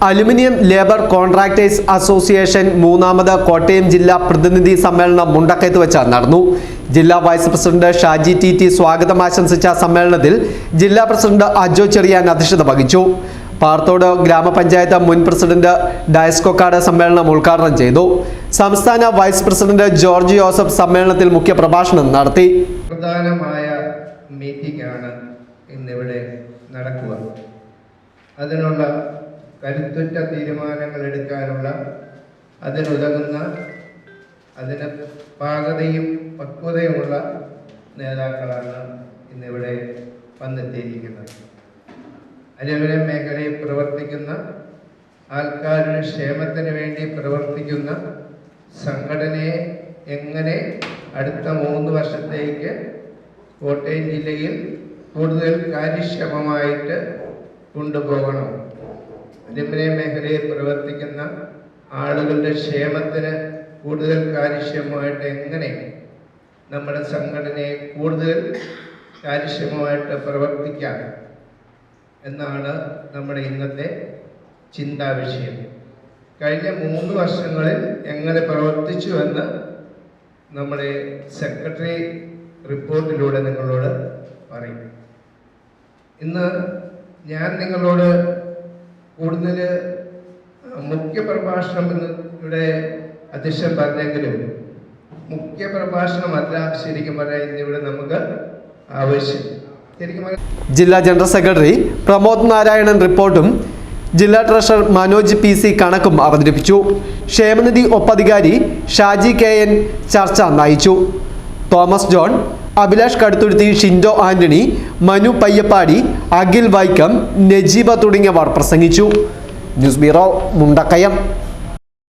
Aluminium labour contractors association മൂന്നാമത് കോട്ടയം ജില്ലാ പ്രതിനിധി സമ്മേളനം മുണ്ടക്കയത്ത് വെച്ച് നടന്നു. ജില്ലാ വൈസ് പ്രസിഡന്റ് ഷാജി ടി സ്വാഗതം ആശംസിച്ച സമ്മേളനത്തിൽ ജില്ലാ പ്രസിഡന്റ് അജോ ചെറിയാൻ അധ്യക്ഷത വഹിച്ചു. പാർത്തോട് ഗ്രാമപഞ്ചായത്ത് മുൻ പ്രസിഡന്റ് ഡയസ്കോക്കാട് സമ്മേളനം ഉദ്ഘാടനം ചെയ്തു. സംസ്ഥാന വൈസ് പ്രസിഡന്റ് ജോർജ് ജോസഫ് സമ്മേളനത്തിൽ മുഖ്യപ്രഭാഷണം നടത്തി. പ്രധാനമായ മീറ്റിംഗ് ആണ് ഇന്നിവിടെ നടക്കുക. അതിനുള്ള കരുത്തുറ്റ തീരുമാനങ്ങൾ എടുക്കാനുള്ള അതിനുതകുന്ന അതിന് പാകതയും പക്വതയുമുള്ള നേതാക്കളാണ് ഇന്നിവിടെ വന്നെത്തിയിരിക്കുന്നത്. അലുമിനിയം മേഖലയിൽ പ്രവർത്തിക്കുന്ന ആൾക്കാരുടെ ക്ഷേമത്തിന് വേണ്ടി പ്രവർത്തിക്കുന്ന സംഘടനയെ എങ്ങനെ അടുത്ത 3 വർഷത്തേക്ക് കോട്ടയം ജില്ലയിൽ കൂടുതൽ കാര്യക്ഷമമായിട്ട് കൊണ്ടുപോകണം, അലുമിനിയം മേഖലയിൽ പ്രവർത്തിക്കുന്ന ആളുകളുടെ ക്ഷേമത്തിന് കൂടുതൽ കാര്യക്ഷമമായിട്ട് എങ്ങനെ നമ്മുടെ സംഘടനയെ കൂടുതൽ കാര്യക്ഷമമായിട്ട് പ്രവർത്തിക്കാം എന്നാണ് നമ്മുടെ ഇന്നത്തെ ചിന്താ വിഷയം. കഴിഞ്ഞ 3 വർഷങ്ങളിൽ എങ്ങനെ പ്രവർത്തിച്ചു എന്ന് നമ്മുടെ സെക്രട്ടറി റിപ്പോർട്ടിലൂടെ നിങ്ങളോട് പറയും. ഇന്ന് ഞാൻ നിങ്ങളോട് കൂടുതൽ മുഖ്യപ്രഭാഷണം ഇവിടെ അധ്യക്ഷൻ പറഞ്ഞെങ്കിലും മുഖ്യപ്രഭാഷണമല്ല ശരിക്കും പറയാൻ ഇന്നിവിടെ നമുക്ക് ആവശ്യം. ജില്ലാ ജനറൽ സെക്രട്ടറി പ്രമോദ് നാരായണൻ റിപ്പോർട്ടും ജില്ലാ ട്രഷറർ മനോജ് PC കണക്കും അവതരിപ്പിച്ചു. ക്ഷേമനിധി ഒപ്പധികാരി ഷാജി KN ചർച്ച നയിച്ചു. തോമസ് ജോൺ, അഭിലാഷ് കടുത്തുരുത്തി, ഷിൻഡോ ആന്റണി, മനു പയ്യപ്പാടി, അഖിൽ വൈക്കം, നജീബ തുടങ്ങിയവർ പ്രസംഗിച്ചു. News bureau, Mundakayam.